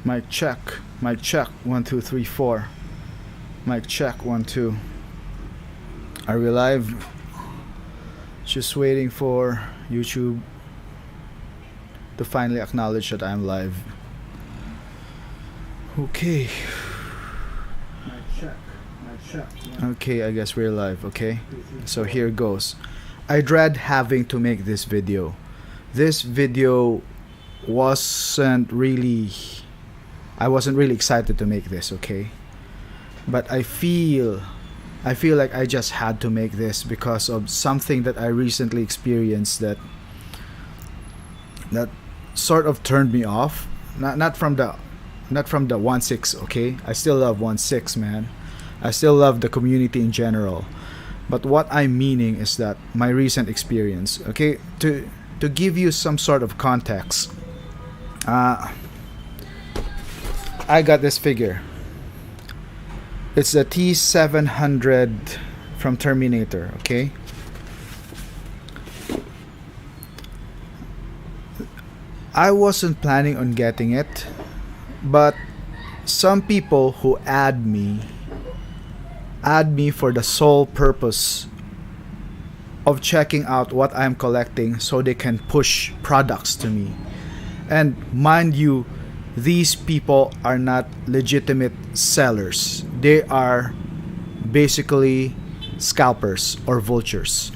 Mic check. Mic check. 1 2 3 4. Mic check. 1 2. Are we live? Just waiting for YouTube to finally acknowledge that I'm live. Okay. Mic check. Mic check. Okay, I guess we're live. Okay. So here goes. I dread having to make this video. This video wasn't really I wasn't really excited to make this, okay? But I feel like I just had to make this because of something that I recently experienced that sort of turned me off. Not from the 1/6, okay? I still love 1/6, man. I still love the community in general. But what I'm meaning is that my recent experience, okay? To give you some sort of context, I got this figure. It's the T700 from Terminator, okay? I wasn't planning on getting it, but some people who add me for the sole purpose of checking out what I'm collecting so they can push products to me. And mind you, these people are not legitimate sellers. They are basically scalpers or vultures.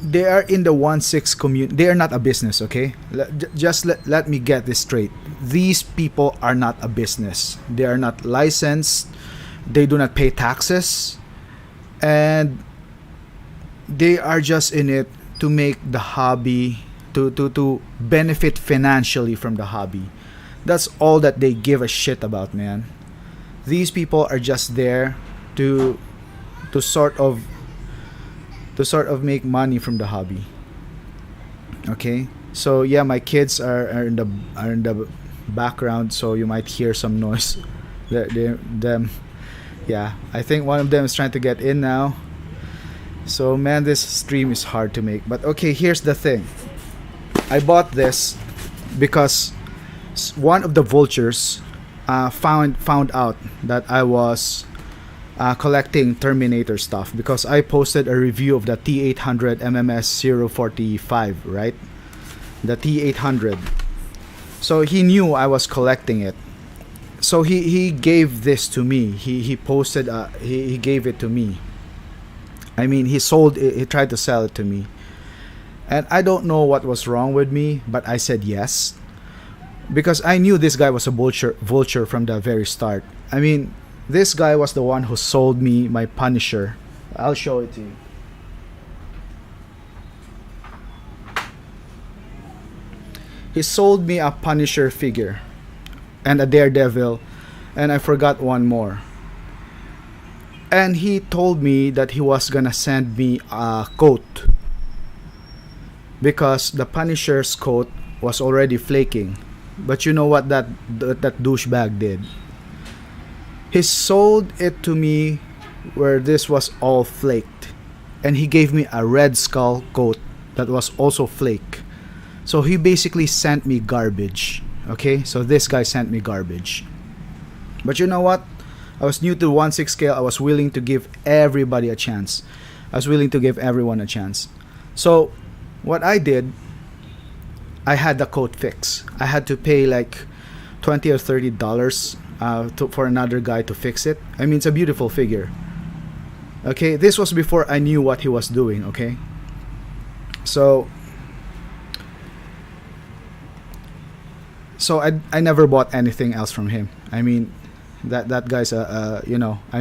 They are in the 1/6 community. They are not a business, okay? Let me get this straight. These people are not a business. They are not licensed. They do not pay taxes. And they are just in it to make the hobby, to benefit financially from the hobby. That's all that they give a shit about, man. These people are just there to sort of make money from the hobby. Okay? So yeah, my kids are in the background, so you might hear some noise. Them. Yeah, I think one of them is trying to get in now. So man, this stream is hard to make. But okay, here's the thing. I bought this because one of the vultures found out that I was collecting Terminator stuff because I posted a review of the T800 MMS 045, right? The T800. So he knew I was collecting it. So he gave this to me. He posted he gave it to me. I mean, he tried to sell it to me. And I don't know what was wrong with me, but I said yes. Because I knew this guy was a vulture from the very start. I mean, this guy was the one who sold me my Punisher. I'll show it to you. He sold me a Punisher figure and a Daredevil, and I forgot one more. And he told me that he was gonna send me a coat because the Punisher's coat was already flaking. But you know what that douchebag did? He sold it to me where this was all flaked, and he gave me a Red Skull coat that was also flake. So he basically sent me garbage. Okay, so this guy sent me garbage. But you know what? I was new to 1/6 scale. I was willing to give everybody a chance. I was willing to give everyone a chance. So what I did, I had the coat fix. I had to pay like $20 or $30 for another guy to fix it. I mean, it's a beautiful figure. Okay, this was before I knew what he was doing. Okay, so I never bought anything else from him. I mean, that guy's I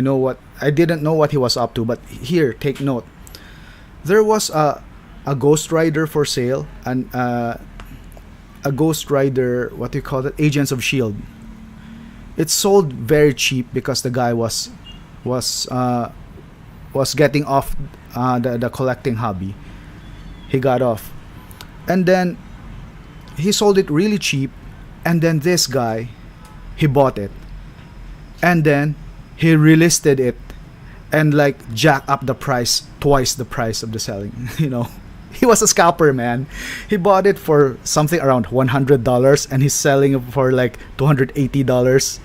know what I didn't know what he was up to. But here, take note. There was a Ghost Rider for sale, and a Ghost Rider, what do you call it? Agents of Shield. It sold very cheap because the guy was getting off the collecting hobby. He got off, and then he sold it really cheap. And then this guy, he bought it, and then he relisted it, and like jack up the price twice the price of the selling. He was a scalper, man. He bought it for something around $100 and he's selling it for like $280.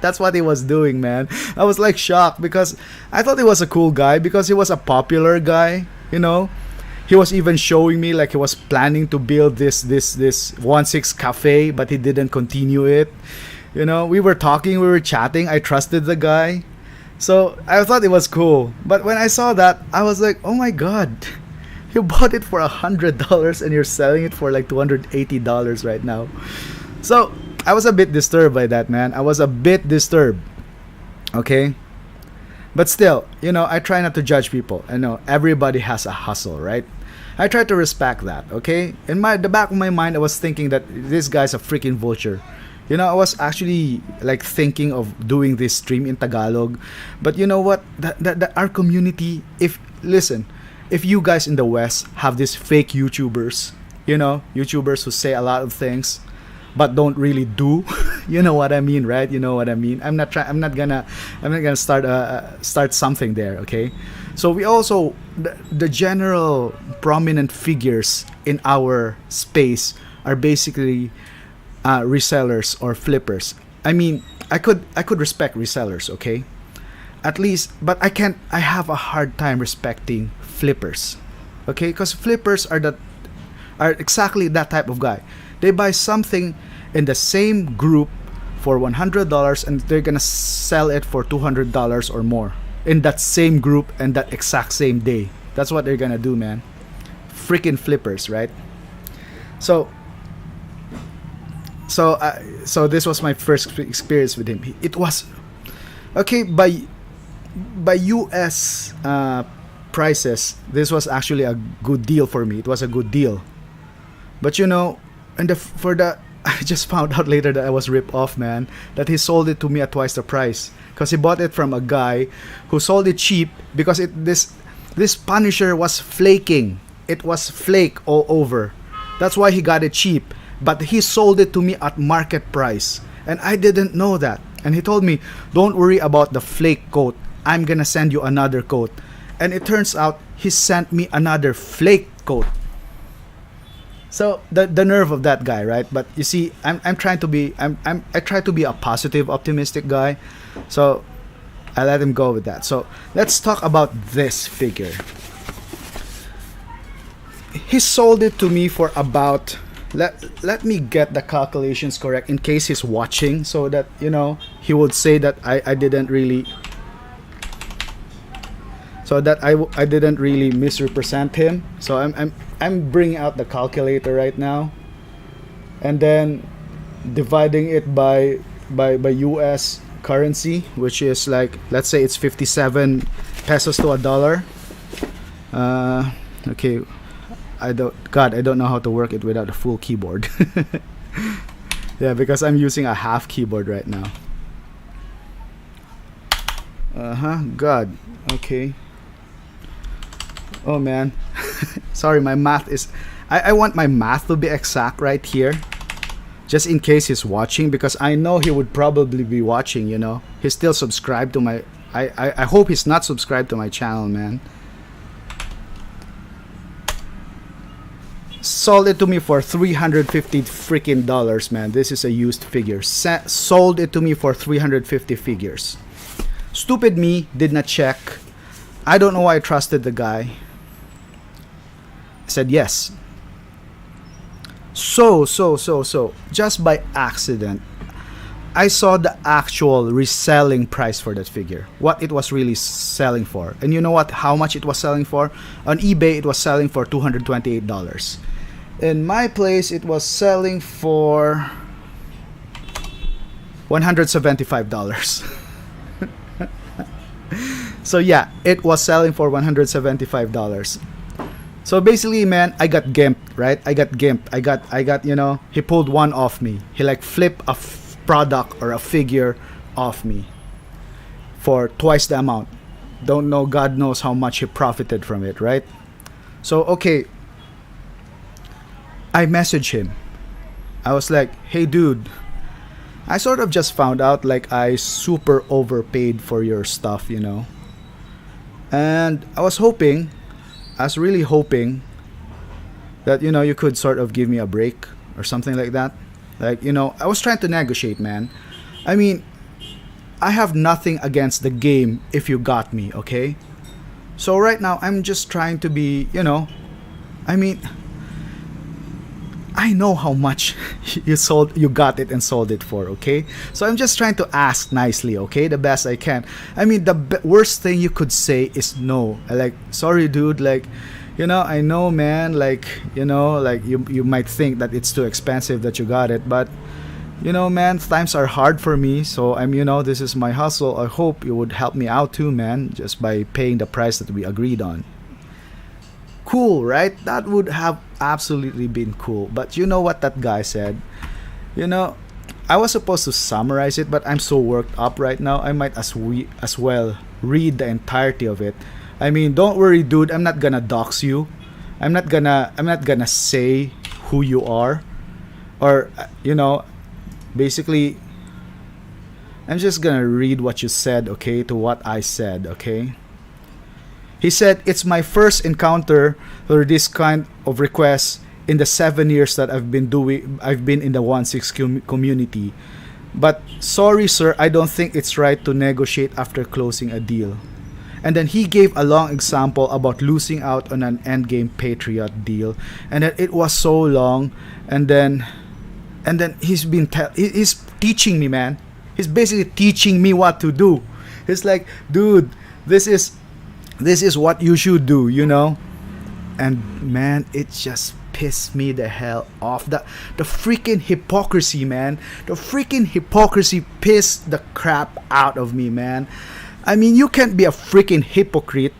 That's what he was doing, man. I was like shocked because I thought he was a cool guy because he was a popular guy, you know. He was even showing me like he was planning to build this 1-6 cafe, but he didn't continue it. You know, we were talking, we were chatting. I trusted the guy. So I thought it was cool. But when I saw that, I was like, oh my god. You bought it for $100 and you're selling it for like $280 right now. So I was a bit disturbed by that, man. I was a bit disturbed. Okay? But still, you know, I try not to judge people. I know everybody has a hustle, right? I try to respect that, okay? In the back of my mind, I was thinking that this guy's a freaking vulture. You know, I was actually like thinking of doing this stream in Tagalog. But you know what? Our community, if you guys in the West have these fake YouTubers, you know, YouTubers who say a lot of things but don't really do. You know what I mean, right? You know what I mean. I'm not gonna start something there, okay? So we also the general prominent figures in our space are basically resellers or flippers. I mean, I could respect resellers, okay? At least, but I have a hard time respecting flippers, okay? Because flippers are exactly that type of guy. They buy something in the same group for $100 and they're gonna sell it for $200 or more in that same group and that exact same day. That's what they're gonna do, man. Freaking flippers, right? So this was my first experience with him. It was okay by US prices. This was actually a good deal for me. It was a good deal. But you know, I just found out later that I was ripped off, man. That he sold it to me at twice the price because he bought it from a guy who sold it cheap because this Punisher was flaking. It was flake all over. That's why he got it cheap. But he sold it to me at market price, and I didn't know that. And he told me, "Don't worry about the flake coat. I'm gonna send you another coat." And it turns out he sent me another flake coat. So the nerve of that guy, right? But you see, I try to be a positive, optimistic guy. So I let him go with that. So let's talk about this figure. He sold it to me for about let me get the calculations correct in case he's watching, so that you know he would say that I didn't really misrepresent him. So I'm bringing out the calculator right now, and then dividing it by US currency, which is like, let's say it's 57 pesos to a dollar. Okay, I don't know how to work it without a full keyboard. Yeah, because I'm using a half keyboard right now. God. Okay. Oh man. Sorry, my math is I want my math to be exact right here, just in case he's watching, because I know he would probably be watching, you know. He's still subscribed to my I hope he's not subscribed to my channel, man. Sold it to me for $350 freaking dollars, man. This is a used figure. Sold it to me for 350 figures. Stupid me did not check. I don't know why I trusted the guy. I said yes. So just by accident, I saw the actual reselling price for that figure, what it was really selling for. And you know what? How much it was selling for? On eBay, it was selling for $228. In my place, it was selling for $175. So yeah, it was selling for $175. So basically, man, I got gimped, right? I got, you know, he pulled one off me. He like flipped a product or a figure off me for twice the amount. Don't know, God knows how much he profited from it, right? So, okay, I messaged him. I was like, hey dude, I sort of just found out like I super overpaid for your stuff, you know. And I was really hoping that you could sort of give me a break or something like that. Like, I was trying to negotiate, man. I mean, I have nothing against the game if you got me, okay? So right now I'm just trying to be, I mean, I know how much you got it and sold it for, okay? So I'm just trying to ask nicely, okay? The best I can. I mean, the worst thing you could say is no. Like, sorry, dude. Like, I know, man. Like, like you might think that it's too expensive that you got it, but man, times are hard for me. So this is my hustle. I hope you would help me out too, man, just by paying the price that we agreed on. Cool, right? That would have absolutely been cool. But you know what that guy said? I was supposed to summarize it, but I'm so worked up right now. I might as well read the entirety of it. I mean, don't worry, dude. I'm not gonna dox you. I'm not gonna say who you are, or basically, I'm just gonna read what you said, okay, to what I said, okay? He said, it's my first encounter for this kind of request in the 7 years that I've been in the 1/6 community. But sorry, sir, I don't think it's right to negotiate after closing a deal. And then he gave a long example about losing out on an endgame Patriot deal, and that it was so long, and then he's teaching me, man. He's basically teaching me what to do. He's like, dude, this is what you should do, And man, it just pissed me the hell off. The freaking hypocrisy, man. The freaking hypocrisy pissed the crap out of me, man. I mean, you can't be a freaking hypocrite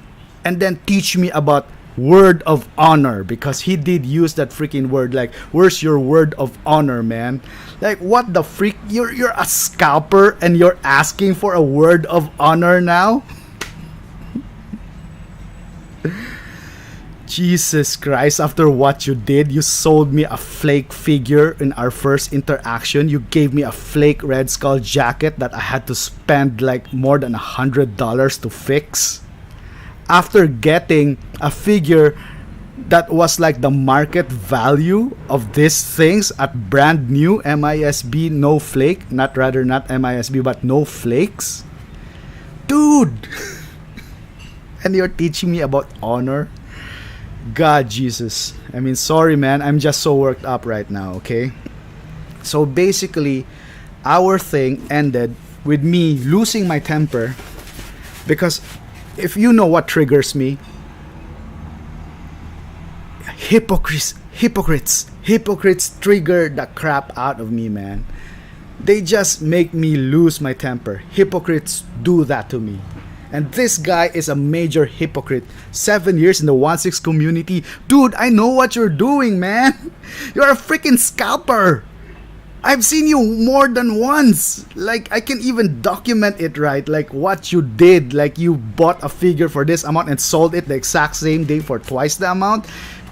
and then teach me about word of honor, because he did use that freaking word. Like, where's your word of honor, man? Like, what the freak? You're a scalper and you're asking for a word of honor now? Jesus Christ, after what you did, you sold me a flake figure in our first interaction. You gave me a flake Red Skull jacket that I had to spend like more than $100 to fix. After getting a figure that was like the market value of these things at brand new MISB, no flake, not MISB, but no flakes. Dude! And you're teaching me about honor? God, Jesus. I mean, sorry, man. I'm just so worked up right now, okay? So basically, our thing ended with me losing my temper, because if you know what triggers me, hypocrites trigger the crap out of me, man. They just make me lose my temper. Hypocrites do that to me. And this guy is a major hypocrite. 7 years in the 1/6 community. Dude, I know what you're doing, man. You're a freaking scalper. I've seen you more than once. Like, I can even document it, right? Like, what you did. Like, you bought a figure for this amount and sold it the exact same day for twice the amount.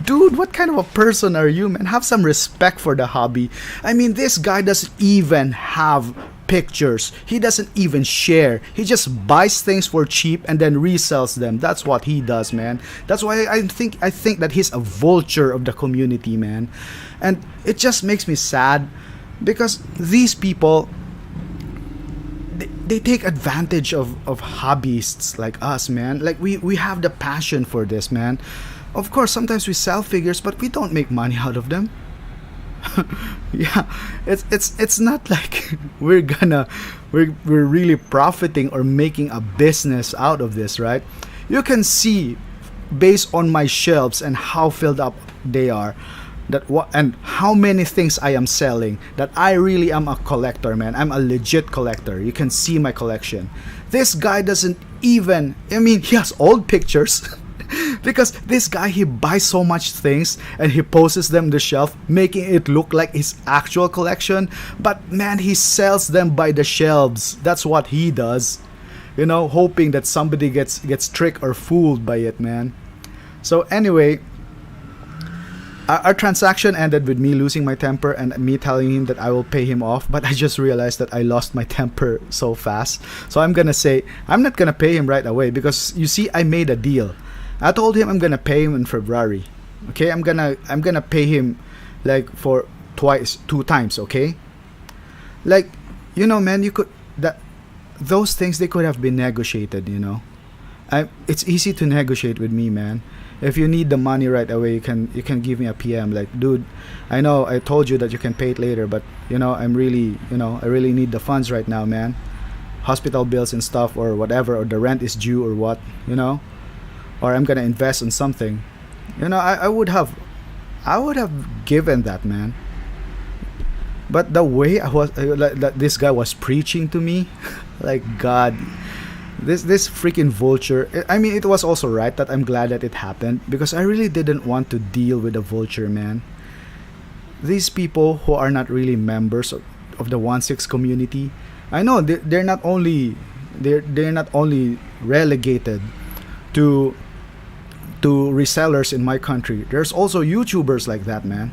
Dude, what kind of a person are you, man? Have some respect for the hobby. I mean, this guy doesn't even have pictures. He doesn't even share. He just buys things for cheap and then resells them. That's what he does, man. That's why I think that he's a vulture of the community, man. And it just makes me sad, because these people, they take advantage of hobbyists like us, man. Like, we have the passion for this, man. Of course, sometimes we sell figures, but we don't make money out of them. Yeah, it's not like we're really profiting or making a business out of this, right? You can see, based on my shelves and how filled up they are, and how many things I am selling, that I really am a collector, man. I'm a legit collector. You can see my collection. This guy doesn't even, I mean, he has old pictures. Because this guy, he buys so much things and he posts them on the shelf, making it look like his actual collection. But man, he sells them by the shelves. That's what he does, hoping that somebody gets tricked or fooled by it, man. So anyway, our transaction ended with me losing my temper and me telling him that I will pay him off. But I just realized that I lost my temper so fast. So I'm gonna say, I'm not gonna pay him right away, because you see, I made a deal. I told him I'm gonna pay him in February. Okay, I'm gonna pay him like for twice, 2 times. Okay, like, man, you could that those things, they could have been negotiated. It's easy to negotiate with me, man. If you need the money right away, you can give me a PM. Like, dude, I know I told you that you can pay it later, but I really need the funds right now, man. Hospital bills and stuff, or whatever, or the rent is due, or what, or I'm gonna invest in something. I would have given that, man. But the way this guy was preaching to me, like, God, this freaking vulture. I mean, it was also right that I'm glad that it happened, because I really didn't want to deal with a vulture, man. These people who are not really members of the 1/6 community, I know they're not only relegated to resellers in my country. There's also YouTubers like that, man.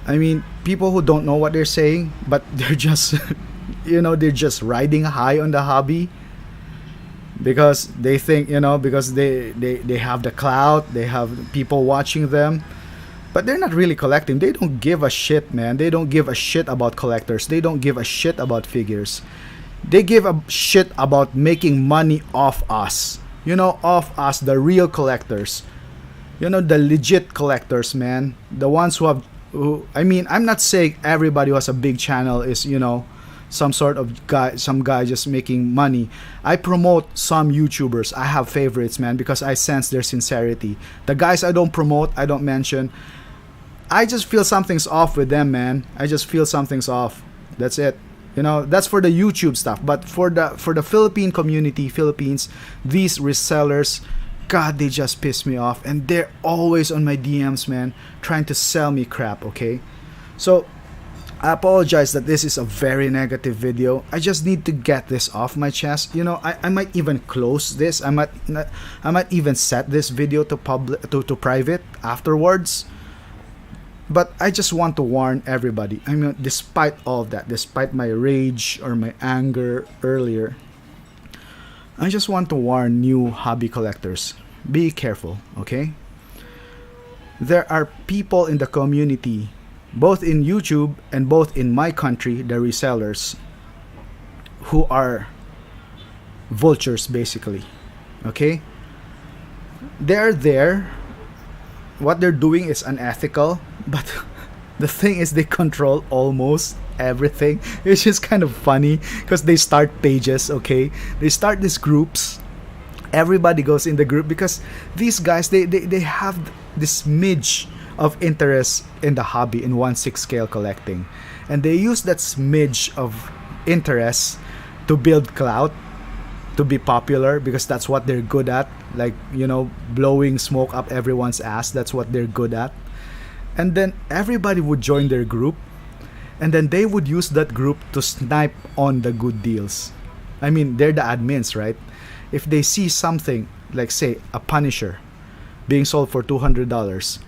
I mean, people who don't know what they're saying, but they're just, they're just riding high on the hobby, because they think, because they have the clout, they have people watching them, but they're not really collecting. They don't give a shit, man. They don't give a shit about collectors. They don't give a shit about figures. They give a shit about making money off us. Off us, the real collectors. The legit collectors, man. The ones I mean, I'm not saying everybody who has a big channel is, some sort of some guy just making money. I promote some YouTubers. I have favorites, man, because I sense their sincerity. The guys I don't promote, I don't mention, I just feel something's off with them, man. I just feel something's off. That's it. That's for the YouTube stuff. But for the Philippine community, Philippines, these resellers, God, they just piss me off, and they're always on my DMs, man, trying to sell me crap. Okay, so I apologize that this is a very negative video. I just need to get this off my chest. I might even close this. I might even set this video to private afterwards. But I just want to warn everybody. I mean, despite all of that, despite my rage or my anger earlier, I just want to warn new hobby collectors. Be careful, okay? There are people in the community, both in YouTube and both in my country, the resellers, who are vultures, basically. Okay? They're there. What they're doing is unethical, but the thing is, they control almost everything. It's just kind of funny, because they start pages, okay? They start these groups. Everybody goes in the group, because these guys, they have this smidge of interest in the hobby, in 1/6 scale collecting. And they use that smidge of interest to build clout, to be popular, because that's what they're good at. Like, blowing smoke up everyone's ass. That's what they're good at. And then everybody would join their group, and then they would use that group to snipe on the good deals. I mean, they're the admins, right? If they see something, like, say, a Punisher being sold for $200,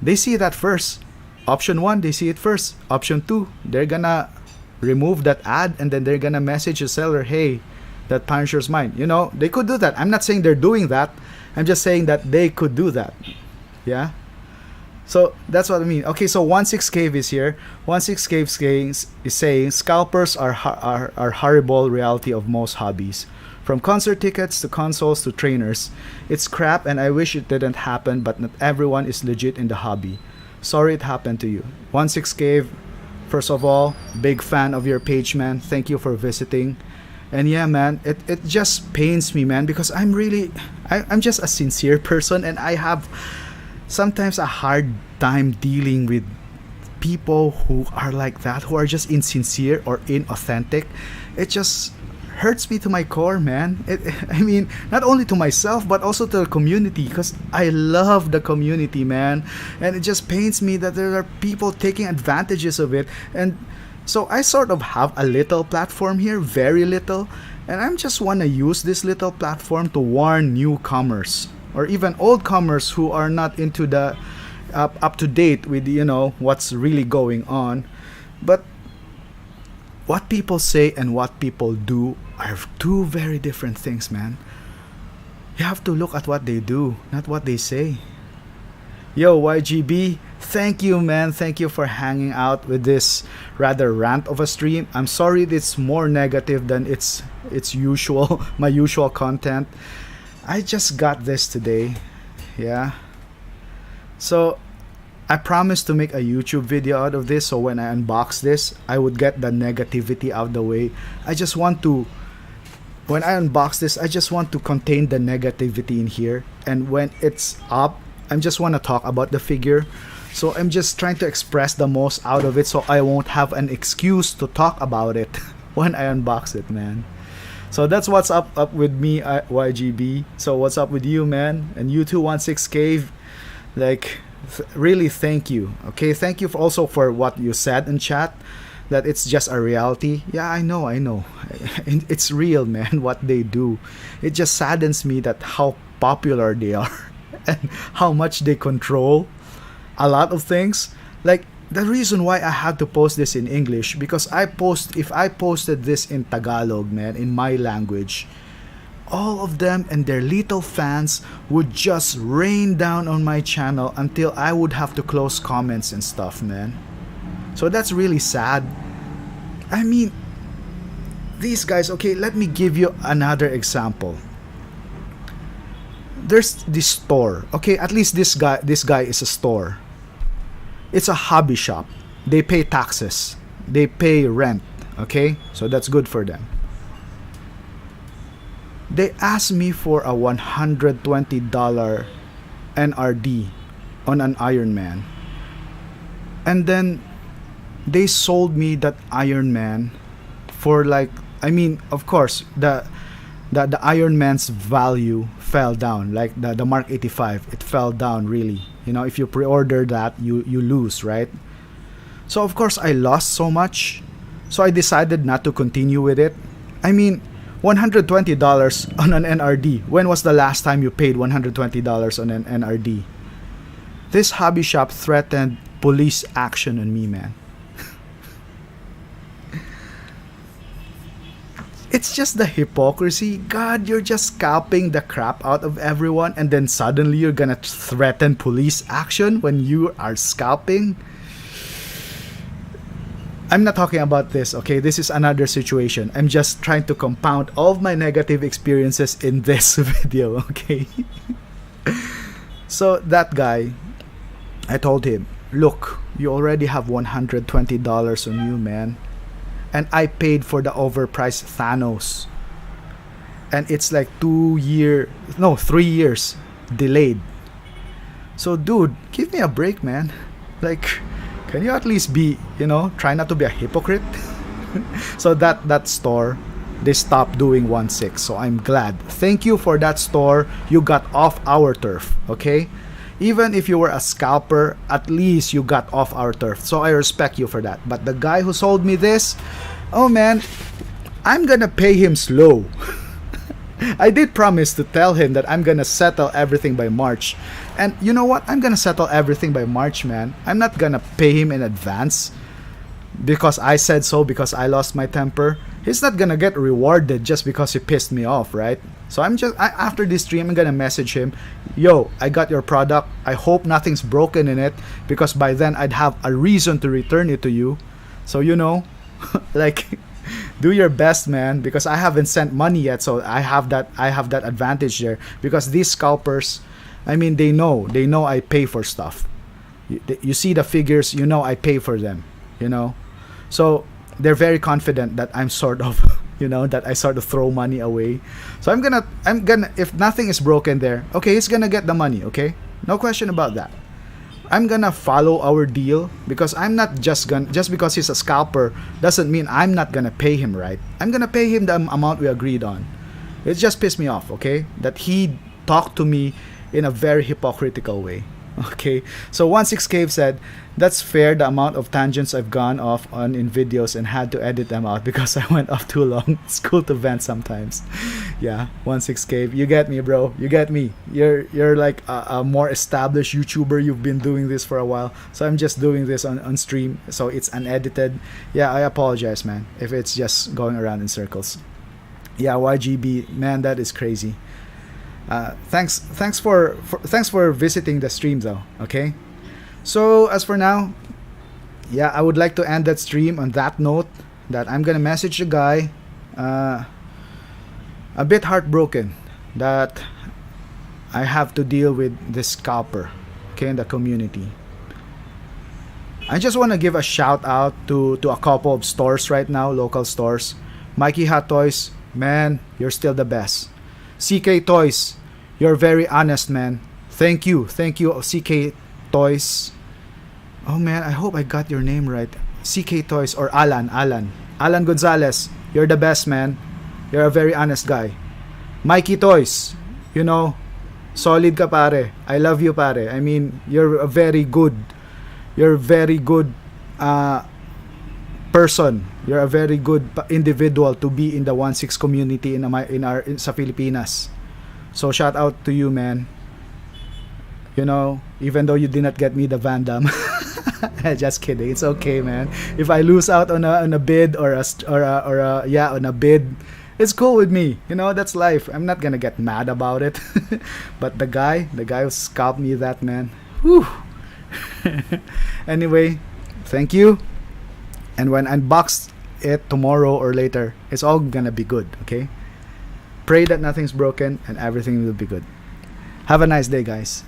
they see that first. Option 1, they see it first. Option 2, they're gonna remove that ad, and then they're gonna message the seller, hey, that Punisher's mine. They could do that. I'm not saying they're doing that. I'm just saying that they could do that. Yeah? So that's what I mean. Okay, so 1/6 Cave is here. 1/6 Cave is saying scalpers are horrible reality of most hobbies. From concert tickets to consoles to trainers. It's crap, and I wish it didn't happen, but not everyone is legit in the hobby. Sorry it happened to you. 1/6 Cave, first of all, big fan of your page, man. Thank you for visiting. And yeah, man, it just pains me, man, because I'm just a sincere person, and I have sometimes a hard time dealing with people who are like that, who are just insincere or inauthentic. It just hurts me to my core, man. I mean, not only to myself, but also to the community, because I love the community, man. And it just pains me that there are people taking advantages of it. And so I sort of have a little platform here, very little, and I just want to use this little platform to warn newcomers, or even old comers who are not into the up to date with what's really going on. But what people say and what people do are two very different things, man. You have to look at what they do, not what they say. Yo, YGB, thank you, man. Thank you for hanging out with this rather rant of a stream. I'm sorry it's more negative than its usual, my usual content. I just got this today. Yeah. So I promised to make a YouTube video out of this, so when I unbox this, I would get the negativity out of the way. When I unbox this, I just want to contain the negativity in here. And when it's up, I just want to talk about the figure. So I'm just trying to express the most out of it so I won't have an excuse to talk about it when I unbox it, man. So that's what's up with me, YGB. So what's up with you, man? And you too, 16 Cave. Like, really thank you. Okay, thank you also for what you said in chat, that it's just a reality. Yeah, I know. It's real, man, what they do. It just saddens me that how popular they are and how much they control a lot of things. Like, the reason why I had to post this in English, because if I posted this in Tagalog, man, in my language, all of them and their little fans would just rain down on my channel until I would have to close comments and stuff, man. So that's really sad. I mean, these guys, okay, let me give you another example. There's this store, okay, at least this guy is a store. It's a hobby shop. They pay taxes. They pay rent, okay? So that's good for them. They asked me for a $120 NRD on an Iron Man. And then they sold me that Iron Man for like, I mean, of course, the Iron Man's value fell down, like the Mark 85, it fell down really. You know, if you pre-order that, you lose, right? So of course I lost so much. So I decided not to continue with it. I mean, $120 on an NRD. When was the last time you paid $120 on an NRD? This hobby shop threatened police action on me, man. It's just the hypocrisy. God, you're just scalping the crap out of everyone, and then suddenly you're gonna threaten police action when you are scalping? I'm not talking about this, okay? This is another situation. I'm just trying to compound all of my negative experiences in this video, okay? So that guy, I told him, look, you already have $120 on you, man. And I paid for the overpriced Thanos. And it's like 3 years delayed. So dude, give me a break, man. Like, can you at least be, try not to be a hypocrite? So that store, they stopped doing 1/6. So I'm glad. Thank you for that store. You got off our turf, okay? Even if you were a scalper, at least you got off our turf. So I respect you for that. But the guy who sold me this, oh man, I'm gonna pay him slow. I did promise to tell him that I'm gonna settle everything by March. And you know what? I'm gonna settle everything by March, man. I'm not gonna pay him in advance because I said so, because I lost my temper. He's not gonna get rewarded just because he pissed me off, right? So after this stream, I'm gonna message him, yo, I got your product. I hope nothing's broken in it, because by then I'd have a reason to return it to you. So like, do your best, man, because I haven't sent money yet. So I have that advantage there, because these scalpers, I mean, they know I pay for stuff. You see the figures, I pay for them, So they're very confident that I'm sort of, that I sort of throw money away. So I'm gonna, if nothing is broken there, okay, he's gonna get the money, okay? No question about that. I'm gonna follow our deal, because I'm not just because he's a scalper doesn't mean I'm not gonna pay him, right? I'm gonna pay him the amount we agreed on. It just pissed me off, okay? That he talked to me in a very hypocritical way. Okay, so 16 Cave said, that's fair, the amount of tangents I've gone off on in videos and had to edit them out because I went off too long. It's cool to vent sometimes. Yeah, 16 Cave, you get me, bro. You get me. You're like a more established YouTuber. You've been doing this for a while. So I'm just doing this on stream, so it's unedited. Yeah, I apologize, man, if it's just going around in circles. Yeah, YGB, man, that is crazy. Thanks for visiting the stream though. Okay. So as for now, yeah, I would like to end that stream on that note that I'm gonna message the guy, uh, a bit heartbroken that I have to deal with this scalper, okay, in the community. I just want to give a shout out to a couple of stores right now, local stores. Mikey Hot Toys, man, you're still the best. CK Toys, you're very honest, man. Thank you, CK Toys. Oh man, I hope I got your name right. CK Toys or Alan Gonzalez, you're the best, man. You're a very honest guy. Mikey Toys, you know, solid ka pare. I love you pare. I mean, you're a very good uh, person. You're a very good individual to be in the 1-6 community in sa Filipinas. So shout out to you, man. You know, even though you did not get me the Van Damme. Just kidding. It's okay, man. If I lose out on a bid on a bid, it's cool with me. You know, that's life. I'm not gonna get mad about it. But the guy who scalped me, that man. Whew. Anyway, thank you. And when I unbox it tomorrow or later, it's all gonna be good. Okay. Pray that nothing's broken and everything will be good. Have a nice day, guys.